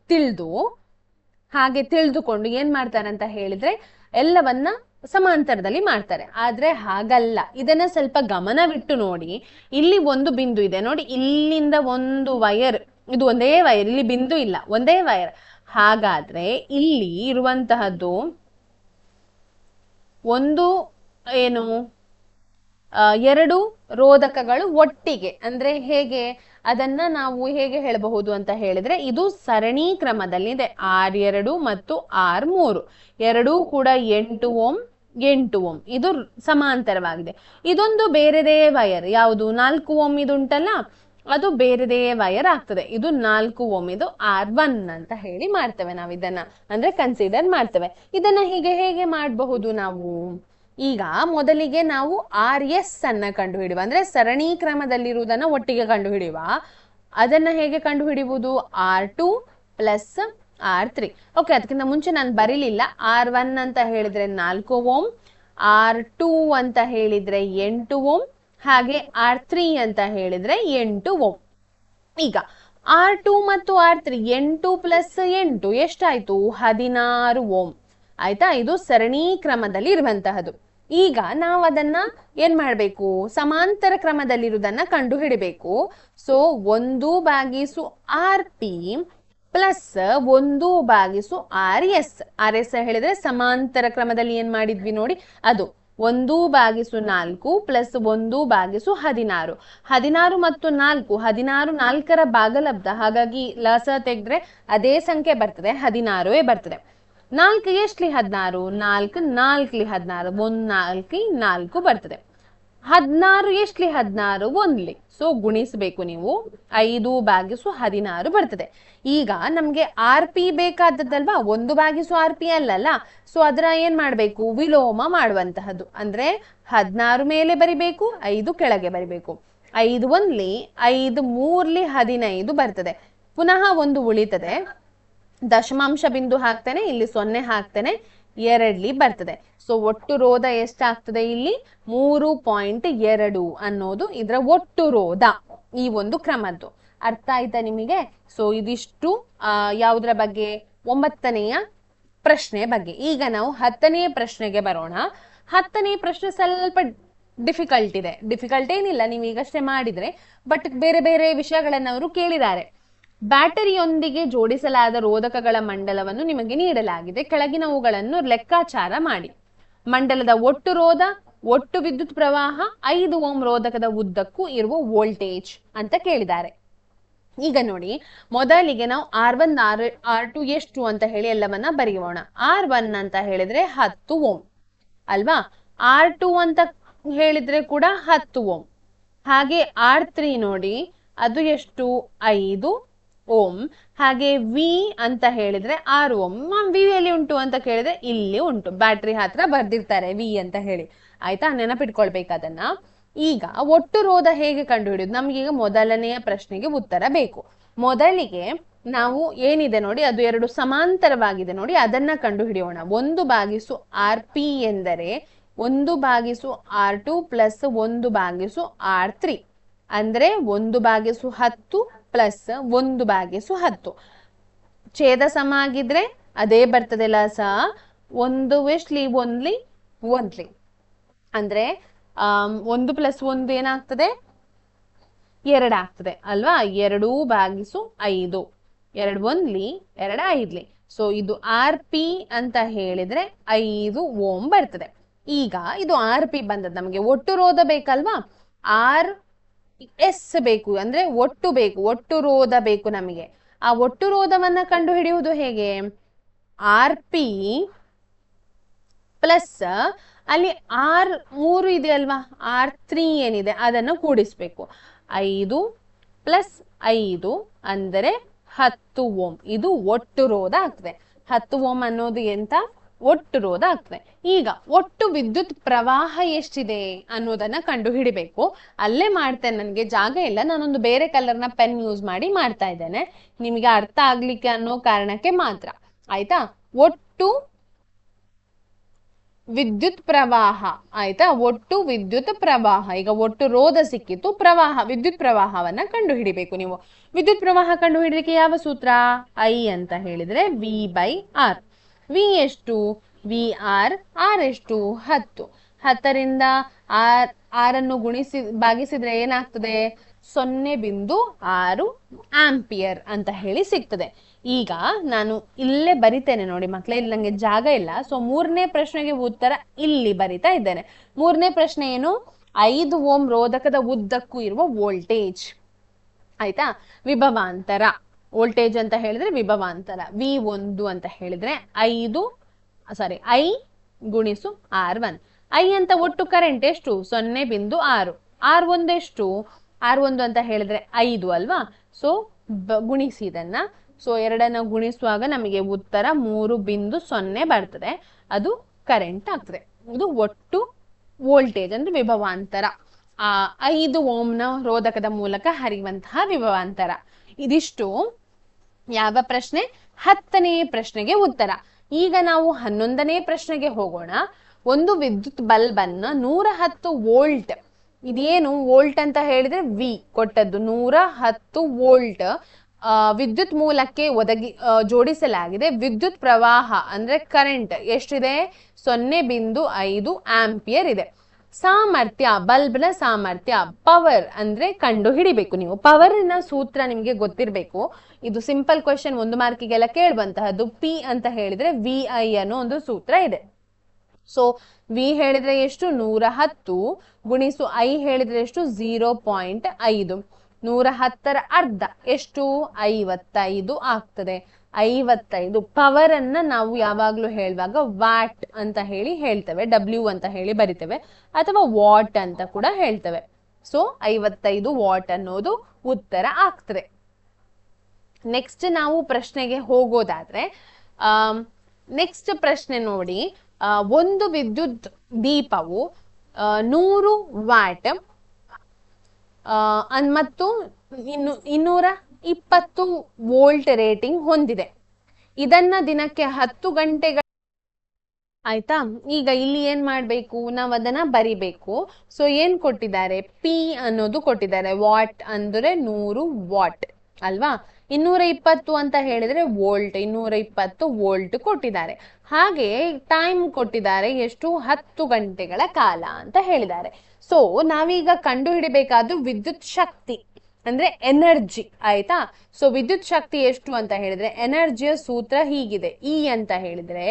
ತಿಳಿದುಕೊಂಡು ಏನ್ ಮಾಡ್ತಾರೆ ಅಂತ ಹೇಳಿದ್ರೆ ಎಲ್ಲವನ್ನ ಸಮಾಂತರದಲ್ಲಿ ಮಾಡ್ತಾರೆ. ಆದ್ರೆ ಹಾಗಲ್ಲ. ಇದನ್ನ ಸ್ವಲ್ಪ ಗಮನವಿಟ್ಟು ನೋಡಿ. ಇಲ್ಲಿ ಒಂದು ಬಿಂದು ಇದೆ ನೋಡಿ, ಇಲ್ಲಿಂದ ಒಂದು ವೈರ್, ಇದು ಒಂದೇ ವೈರ್, ಇಲ್ಲಿ ಬಿಂದು ಇಲ್ಲ, ಒಂದೇ ವೈರ್. ಹಾಗಾದ್ರೆ ಇಲ್ಲಿ ಇರುವಂತಹದ್ದು ಒಂದು ಏನು 2 ರೋಧಕಗಳು ಒಟ್ಟಿಗೆ, ಅಂದ್ರೆ ಹೇಗೆ ಅದನ್ನ ನಾವು ಹೇಗೆ ಹೇಳಬಹುದು ಅಂತ ಹೇಳಿದ್ರೆ, ಇದು ಸರಣಿ ಕ್ರಮದಲ್ಲಿದೆ. R2 ಮತ್ತು R3 ಎರಡೂ ಕೂಡ 8 ಓಂ 8 ಓಂ. ಇದು ಸಮಾಂತರವಾಗಿದೆ. ಇದೊಂದು ಬೇರೆದೇ ವೈರ್, ಯಾವುದು? 4 ಓಂ ಇದುಂಟಲ್ಲ, ಅದು ಬೇರೆದೇ ವೈರ್ ಆಗ್ತದೆ. ಇದು 4 ಓಂ, ಇದು R1 ಅಂತ ಹೇಳಿ ಮಾಡ್ತೇವೆ ನಾವು. ಇದನ್ನ ಅಂದ್ರೆ ಕನ್ಸಿಡರ್ ಮಾಡ್ತೇವೆ. ಇದನ್ನ ಹೇಗೆ ಮಾಡಬಹುದು ನಾವು? ಈಗ ಮೊದಲಿಗೆ ನಾವು RS ಅನ್ನ ಕಂಡುಹಿಡಿಯುವ, ಅಂದ್ರೆ ಸರಣಿ ಕ್ರಮದಲ್ಲಿರುವುದನ್ನ ಒಟ್ಟಿಗೆ ಕಂಡುಹಿಡಿಯುವ. ಅದನ್ನ ಹೇಗೆ ಕಂಡುಹಿಡಿಯುವುದು? R2 plus R3. ಓಕೆ, ಅದಕ್ಕಿಂತ ಮುಂಚೆ ನಾನು ಬರೀಲಿಲ್ಲ. R1 ಅಂತ ಹೇಳಿದ್ರೆ 4 ಓಂ, R2 ಅಂತ ಹೇಳಿದ್ರೆ 8 ಓಂ, ಹಾಗೆ R3 ಅಂತ ಹೇಳಿದ್ರೆ 8 ಓಂ. ಈಗ R2 ಮತ್ತು R3 8 ಪ್ಲಸ್ 8 ಎಷ್ಟಾಯ್ತು? 16 ಓಂ. ಆಯ್ತಾ? ಇದು ಸರಣಿ ಕ್ರಮದಲ್ಲಿ ಇರುವಂತಹದ್ದು. ಈಗ ನಾವು ಅದನ್ನ ಏನ್ ಮಾಡ್ಬೇಕು? ಸಮಾಂತರ ಕ್ರಮದಲ್ಲಿರುವುದನ್ನ ಕಂಡು ಹಿಡಿಬೇಕು. So 1/RP plus 1/RS. RS ಹೇಳಿದ್ರೆ ಸಮಾಂತರ ಕ್ರಮದಲ್ಲಿ ಏನ್ ಮಾಡಿದ್ವಿ ನೋಡಿ, ಅದು 1/4 ಪ್ಲಸ್ 1/16. 16 ಮತ್ತು 4, 16 4ರ ಭಾಗಲಬ್ಧ. ಹಾಗಾಗಿ ಲಸ ತೆಗೆದ್ರೆ ಅದೇ ಸಂಖ್ಯೆ ಬರ್ತದೆ, 16 ಬರ್ತದೆ. 4 ಎಷ್ಟ್ಲಿ? 16. 4 4ಲಿ 16, 1 4 4 ಬರ್ತದೆ. 16 ಎಷ್ಟ್ಲಿ 16 ಒಂದ್ಲಿ. ಸೊ ಗುಣಿಸ್ಬೇಕು ನೀವು. 5/16 ಬರ್ತದೆ. ಈಗ ನಮ್ಗೆ RP ಬೇಕಾದದ್ದಲ್ವಾ, 1/RP ಅಲ್ಲಲ್ಲ. ಸೊ ಅದರ ಏನ್ ಮಾಡ್ಬೇಕು, ವಿಲೋಮ ಮಾಡುವಂತಹದ್ದು. ಅಂದ್ರೆ 16 ಮೇಲೆ ಬರಿಬೇಕು, 5 ಕೆಳಗೆ ಬರಿಬೇಕು. 5 ಒಂದ್ಲಿ 5 ಮೂರ್ಲಿ 15 ಬರ್ತದೆ. ಪುನಃ ಒಂದು ಉಳಿತದೆ, ದಶಮಾಂಶ ಬಿಂದು ಹಾಕ್ತೇನೆ, ಇಲ್ಲಿ 0 ಹಾಕ್ತೇನೆ, 2ಲಿ ಬರ್ತದೆ. ಸೊ ಒಟ್ಟು ರೋಧ ಎಷ್ಟಾಗ್ತದೆ ಇಲ್ಲಿ, 3.2 ಅನ್ನೋದು ಇದರ ಒಟ್ಟು ರೋಧ. ಈ ಒಂದು ಕ್ರಮದ್ದು ಅರ್ಥ ಆಯ್ತಾ ನಿಮಗೆ? ಸೊ ಇದಿಷ್ಟು ಯಾವುದರ ಬಗ್ಗೆ, 9ನೆಯ ಪ್ರಶ್ನೆ ಬಗ್ಗೆ. ಈಗ ನಾವು 10ನೇ ಪ್ರಶ್ನೆಗೆ ಬರೋಣ. 10ನೇ ಪ್ರಶ್ನೆ ಸ್ವಲ್ಪ ಡಿಫಿಕಲ್ಟ್ ಇದೆ. ಡಿಫಿಕಲ್ಟ್ ಏನಿಲ್ಲ, ನೀವು ಈಗಷ್ಟೇ ಮಾಡಿದ್ರೆ, ಬಟ್ ಬೇರೆ ಬೇರೆ ವಿಷಯಗಳನ್ನ ಅವರು ಕೇಳಿದ್ದಾರೆ. ಬ್ಯಾಟರಿಯೊಂದಿಗೆ ಜೋಡಿಸಲಾದ ರೋಧಕಗಳ ಮಂಡಲವನ್ನು ನಿಮಗೆ ನೀಡಲಾಗಿದೆ. ಕೆಳಗಿನವುಗಳನ್ನು ಲೆಕ್ಕಾಚಾರ ಮಾಡಿ. ಮಂಡಲದ ಒಟ್ಟು ರೋಧ, ಒಟ್ಟು ವಿದ್ಯುತ್ ಪ್ರವಾಹ, 5 ಓಮ್ ರೋಧಕದ ಉದ್ದಕ್ಕೂ ಇರುವ ವೋಲ್ಟೇಜ್ ಅಂತ ಕೇಳಿದ್ದಾರೆ. ಈಗ ನೋಡಿ, ಮೊದಲಿಗೆ ನಾವು R1 R2 ಎಷ್ಟು ಅಂತ ಹೇಳಿ ಎಲ್ಲವನ್ನ ಬರೆಯೋಣ. R1 ಅಂತ ಹೇಳಿದ್ರೆ 10 ಓಮ್ ಅಲ್ವಾ, R2 ಅಂತ ಹೇಳಿದ್ರೆ ಕೂಡ 10 ಓಮ್. ಹಾಗೆ R3 ನೋಡಿ, ಅದು ಎಷ್ಟು, 5 ಓಮ್. ಹಾಗೆ ವಿ ಅಂತ ಹೇಳಿದ್ರೆ 6 ಓಮ್. ವಿ ಎಲ್ಲಿ ಉಂಟು ಅಂತ ಕೇಳಿದ್ರೆ ಇಲ್ಲಿ ಉಂಟು, ಬ್ಯಾಟ್ರಿ ಹತ್ರ ಬರ್ದಿರ್ತಾರೆ ವಿ ಅಂತ ಹೇಳಿ. ಆಯ್ತಾ, ನೆನಪಿಟ್ಕೊಳ್ಬೇಕದನ್ನ. ಈಗ ಒಟ್ಟು ರೋಧ ಹೇಗೆ ಕಂಡುಹಿಡಿಯೋದು, ನಮ್ಗೀಗ ಮೊದಲನೆಯ ಪ್ರಶ್ನೆಗೆ ಉತ್ತರ ಬೇಕು. ಮೊದಲಿಗೆ ನಾವು ಏನಿದೆ ನೋಡಿ, ಅದು 2 ಸಮಾಂತರವಾಗಿದೆ ನೋಡಿ, ಅದನ್ನ ಕಂಡು ಹಿಡಿಯೋಣ. 1/RP ಎಂದರೆ 1/R2 ಪ್ಲಸ್ 1/R3 ಅಂದ್ರೆ 1/10 ಪ್ಲಸ್ 1/10. ಛೇದ ಸಮ ಆಗಿದ್ರೆ ಅದೇ ಬರ್ತದೆ ಲಸ. 1 ಒಂದ್ಲಿ ಅಂದ್ರೆ 1 ಪ್ಲಸ್ 1 ಏನಾಗ್ತದೆ, 2 ಆಗ್ತದೆ ಅಲ್ವಾ. 2/5, 2 ಒಂದ್ಲಿ 2 5ಲಿ. ಸೊ ಇದು RP ಅಂತ ಹೇಳಿದ್ರೆ 5 ಓಮ್ ಬರ್ತದೆ. ಈಗ ಇದು RP ಬಂದದ್ದು, ನಮಗೆ ಒಟ್ಟು ರೋಧ ಬೇಕಲ್ವಾ, RS ಬೇಕು, ಅಂದ್ರೆ ಒಟ್ಟು ಬೇಕು, ಒಟ್ಟು ರೋಧ ಬೇಕು ನಮಗೆ. ಆ ಒಟ್ಟು ರೋಧವನ್ನ ಕಂಡು ಹಿಡಿಯುವುದು ಹೇಗೆ, RP ಪ್ಲಸ್ ಅಲ್ಲಿ R3 ಇದೆ ಅಲ್ವಾ, R3 ಏನಿದೆ ಅದನ್ನು ಕೂಡಿಸ್ಬೇಕು. 5 ಪ್ಲಸ್ 5 ಅಂದರೆ 10 ಓಮ್. ಇದು ಒಟ್ಟು ರೋಧ ಆಗ್ತದೆ. 10 ಓಮ್ ಅನ್ನೋದು ಎಂತ, ಒಟ್ಟು ರೋಧ ಆಗ್ತದೆ. ಈಗ ಒಟ್ಟು ವಿದ್ಯುತ್ ಪ್ರವಾಹ ಎಷ್ಟಿದೆ ಅನ್ನೋದನ್ನ ಕಂಡು ಹಿಡಿಬೇಕು. ಅಲ್ಲೇ ಮಾಡ್ತೇನೆ, ನನಗೆ ಜಾಗ ಇಲ್ಲ, ನಾನೊಂದು ಬೇರೆ ಕಲರ್ನ ಪೆನ್ ಯೂಸ್ ಮಾಡಿ ಮಾಡ್ತಾ ಇದ್ದೇನೆ, ನಿಮಗೆ ಅರ್ಥ ಆಗ್ಲಿಕ್ಕೆ ಅನ್ನೋ ಕಾರಣಕ್ಕೆ ಮಾತ್ರ. ಆಯ್ತಾ, ಒಟ್ಟು ವಿದ್ಯುತ್ ಪ್ರವಾಹ. ಆಯ್ತಾ, ಒಟ್ಟು ವಿದ್ಯುತ್ ಪ್ರವಾಹ. ಈಗ ಒಟ್ಟು ರೋಧ ಸಿಕ್ಕಿತ್ತು, ಪ್ರವಾಹ, ವಿದ್ಯುತ್ ಪ್ರವಾಹವನ್ನ ಕಂಡು ಹಿಡಿಬೇಕು ನೀವು. ವಿದ್ಯುತ್ ಪ್ರವಾಹ ಕಂಡು ಹಿಡಿಲಿಕ್ಕೆ ಯಾವ ಸೂತ್ರ, I ಅಂತ ಹೇಳಿದ್ರೆ V/R. ವಿ ಎಷ್ಟು, VR. R ಎಷ್ಟು, 10. 10ರಿಂದ R ಅನ್ನು ಭಾಗಿಸಿದ್ರೆ ಏನಾಗ್ತದೆ, 0.6 ಆಂಪಿಯರ್ ಅಂತ ಹೇಳಿ ಸಿಗ್ತದೆ. ಈಗ ನಾನು ಇಲ್ಲೇ ಬರಿತೇನೆ ನೋಡಿ ಮಕ್ಕಳೇ, ಇಲ್ಲಿ ನಂಗೆ ಜಾಗ ಇಲ್ಲ. ಸೊ 3ನೇ ಪ್ರಶ್ನೆಗೆ ಉತ್ತರ ಇಲ್ಲಿ ಬರಿತಾ ಇದ್ದೇನೆ. 3ನೇ ಪ್ರಶ್ನೆ ಏನು, 5 ಓಮ್ ರೋಧಕದ ಉದ್ದಕ್ಕೂ ಇರುವ ವೋಲ್ಟೇಜ್. ಆಯ್ತಾ, ವಿಭವಾಂತರ. ವೋಲ್ಟೇಜ್ ಅಂತ ಹೇಳಿದ್ರೆ ವಿಭವಾಂತರ. V1 ಅಂತ ಹೇಳಿದ್ರೆ I ಗುಣಿಸು R1. I ಅಂತ ಒಟ್ಟು ಕರೆಂಟ್ ಎಷ್ಟು, 0.6. R1 ಎಷ್ಟು, R1 ಅಂತ ಹೇಳಿದ್ರೆ 5 ಅಲ್ವಾ. ಸೊ ಗುಣಿಸಿ ಇದನ್ನ. ಸೊ 2ನ್ನ ಗುಣಿಸುವಾಗ ನಮಗೆ ಉತ್ತರ 3.0 ಬರ್ತದೆ. ಅದು ಕರೆಂಟ್ ಆಗ್ತದೆ. ಇದು ಒಟ್ಟು ವೋಲ್ಟೇಜ್ ಅಂದ್ರೆ ವಿಭವಾಂತರ. 5 ಓಮ್ನ ರೋಧಕದ ಮೂಲಕ ಹರಿಯುವಂತಹ ವಿಭವಾಂತರ. ಇದಿಷ್ಟು ಯಾವ ಪ್ರಶ್ನೆ, 10ನೇ ಪ್ರಶ್ನೆಗೆ ಉತ್ತರ. ಈಗ ನಾವು 11ನೇ ಪ್ರಶ್ನೆಗೆ ಹೋಗೋಣ. ಒಂದು ವಿದ್ಯುತ್ ಬಲ್ಬ್ ಅನ್ನ 110 ವೋಲ್ಟ್, ಇದೇನು ವೋಲ್ಟ್ ಅಂತ ಹೇಳಿದ್ರೆ ವಿ ಕೊಟ್ಟದ್ದು, 110 ವೋಲ್ಟ್ ವಿದ್ಯುತ್ ಮೂಲಕ್ಕೆ ಜೋಡಿಸಲಾಗಿದೆ. ವಿದ್ಯುತ್ ಪ್ರವಾಹ ಅಂದ್ರೆ ಕರೆಂಟ್ ಎಷ್ಟಿದೆ, 0.5 ಆಂಪಿಯರ್ ಇದೆ. ಸಾಮರ್ಥ್ಯ, ಬಲ್ಬ್ನ ಸಾಮರ್ಥ್ಯ, ಪವರ್ ಅಂದ್ರೆ ಕಂಡು ಹಿಡಿಬೇಕು ನೀವು. ಪವರ್ನ ಸೂತ್ರ ನಿಮಗೆ ಗೊತ್ತಿರಬೇಕು. ಇದು ಸಿಂಪಲ್ ಕ್ವೆಶನ್, 1 ಮಾರ್ಕಿಗೆಲ್ಲ ಕೇಳುವಂತಹದ್ದು. P ಅಂತ ಹೇಳಿದ್ರೆ VI ಅನ್ನೋ ಒಂದು ಸೂತ್ರ ಇದೆ. ಸೊ V ಹೇಳಿದ್ರೆ ಎಷ್ಟು, 110 ಗುಣಿಸು I ಹೇಳಿದ್ರೆ ಎಷ್ಟು, 0.5. 110ರ ಅರ್ಧ ಎಷ್ಟು 55 ಆಗ್ತದೆ. 55 ಪವರ್ ಅನ್ನ ನಾವು ಯಾವಾಗ್ಲೂ ಹೇಳುವಾಗ ವ್ಯಾಟ್ ಅಂತ ಹೇಳಿ ಹೇಳ್ತೇವೆ, W ಅಂತ ಹೇಳಿ ಬರಿತೇವೆ, ಅಥವಾ ವಾಟ್ ಅಂತ ಕೂಡ ಹೇಳ್ತೇವೆ. ಸೊ 55 ವಾಟ್ ಅನ್ನೋದು ಉತ್ತರ ಆಗ್ತದೆ. ನೆಕ್ಸ್ಟ್ ನಾವು ಪ್ರಶ್ನೆಗೆ ಹೋಗೋದಾದ್ರೆ ನೆಕ್ಸ್ಟ್ ಪ್ರಶ್ನೆ ನೋಡಿ, ಒಂದು ವಿದ್ಯುತ್ ದೀಪವು 100 ವ್ಯಾಟ್ ಮತ್ತು 220 ವೋಲ್ಟ್ ರೇಟಿಂಗ್ ಹೊಂದಿದೆ. ಇದನ್ನ ದಿನಕ್ಕೆ 10 ಗಂಟೆಗಳ ಆಯ್ತಾ. ಈಗ ಇಲ್ಲಿ ಏನ್ ಮಾಡ್ಬೇಕು, ನಾವು ಅದನ್ನ ಬರಿಬೇಕು. ಸೊ ಏನ್ ಕೊಟ್ಟಿದ್ದಾರೆ, ಪಿ ಅನ್ನೋದು ಕೊಟ್ಟಿದ್ದಾರೆ. ವಾಟ್ ಅಂದ್ರೆ 100 ವಾಟ್ ಅಲ್ವಾ. 220 ಅಂತ ಹೇಳಿದ್ರೆ ವೋಲ್ಟ್, 220 ವೋಲ್ಟ್ ಕೊಟ್ಟಿದ್ದಾರೆ. ಹಾಗೆ ಟೈಮ್ ಕೊಟ್ಟಿದ್ದಾರೆ ಎಷ್ಟು, 10 ಗಂಟೆಗಳ ಕಾಲ ಅಂತ ಹೇಳಿದ್ದಾರೆ. ಸೊ ನಾವೀಗ ಕಂಡು ಹಿಡಿಬೇಕಾದ್ದು ವಿದ್ಯುತ್ ಶಕ್ತಿ ಅಂದ್ರೆ ಎನರ್ಜಿ, ಆಯ್ತಾ. ಸೊ ವಿದ್ಯುತ್ ಶಕ್ತಿ ಎಷ್ಟು ಅಂತ ಹೇಳಿದ್ರೆ ಎನರ್ಜಿಯ ಸೂತ್ರ ಹೀಗಿದೆ. ಇ ಅಂತ ಹೇಳಿದ್ರೆ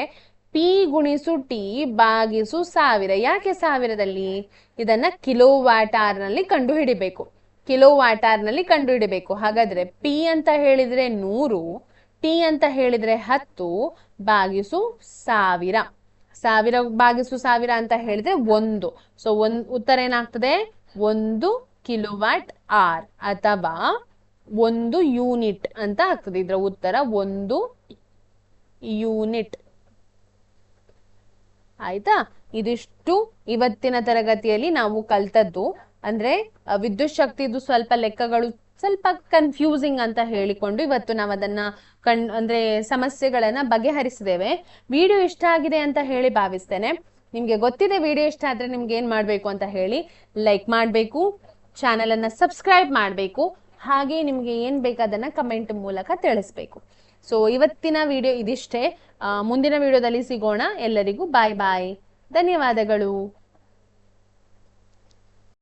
ಪಿ ಗುಣಿಸು ಟಿ ಭಾಗಿಸು 1000. ಯಾಕೆ 1000ದಲ್ಲಿ, ಇದನ್ನ ಕಿಲೋವ್ಯಾಟ್ ಅವರ್ ನಲ್ಲಿ ಕಂಡು ಹಿಡಿಬೇಕು, ಕಿಲೋವ್ಯಾಟ್ ಅವರ್ ನಲ್ಲಿ ಕಂಡು ಹಿಡಿಬೇಕು. ಹಾಗಾದ್ರೆ ಪಿ ಅಂತ ಹೇಳಿದ್ರೆ 100, ಟಿ ಅಂತ ಹೇಳಿದ್ರೆ 10 ಭಾಗಿಸು 1000. 1000 ಭಾಗಿಸು 1000 ಅಂತ ಹೇಳಿದ್ರೆ 1. ಸೊ ಉತ್ತರ ಏನಾಗ್ತದೆ, 1 ಕಿಲೋವ್ಯಾಟ್ ಅವರ್ ಅಥವಾ 1 ಯೂನಿಟ್ ಅಂತ ಆಗ್ತದೆ. ಇದರ ಉತ್ತರ 1 ಯೂನಿಟ್. ಆಯ್ತಾ. ಇದಿಷ್ಟು ಇವತ್ತಿನ ತರಗತಿಯಲ್ಲಿ ನಾವು ಕಲ್ತದ್ದು. ಅಂದ್ರೆ ವಿದ್ಯುತ್ ಶಕ್ತಿದು ಸ್ವಲ್ಪ ಲೆಕ್ಕಗಳು ಸ್ವಲ್ಪ ಕನ್ಫ್ಯೂಸಿಂಗ್ ಅಂತ ಹೇಳಿಕೊಂಡು ಇವತ್ತು ನಾವು ಅದನ್ನ ಅಂದ್ರೆ ಸಮಸ್ಯೆಗಳನ್ನ ಬಗೆಹರಿಸಿದ್ದೇವೆ. ವಿಡಿಯೋ ಇಷ್ಟ ಆಗಿದೆ ಅಂತ ಹೇಳಿ ಭಾವಿಸ್ತೇನೆ. ನಿಮ್ಗೆ ಗೊತ್ತಿದೆ ವಿಡಿಯೋ ಇಷ್ಟ ಆದ್ರೆ ನಿಮ್ಗೆ ಏನ್ ಮಾಡ್ಬೇಕು ಅಂತ ಹೇಳಿ, ಲೈಕ್ ಮಾಡ್ಬೇಕು, ಚಾನೆಲ್ ಅನ್ನ ಸಬ್ಸ್ಕ್ರೈಬ್ ಮಾಡ್ಬೇಕು, ಹಾಗೆ ನಿಮ್ಗೆ ಏನ್ ಬೇಕಾದನ್ನ ಕಮೆಂಟ್ ಮೂಲಕ ತಿಳಿಸ್ಬೇಕು. ಸೊ ಇವತ್ತಿನ ವಿಡಿಯೋ ಇದಿಷ್ಟೇ. ಮುಂದಿನ ವಿಡಿಯೋದಲ್ಲಿ ಸಿಗೋಣ. ಎಲ್ಲರಿಗೂ ಬಾಯ್ ಬಾಯ್, ಧನ್ಯವಾದಗಳು.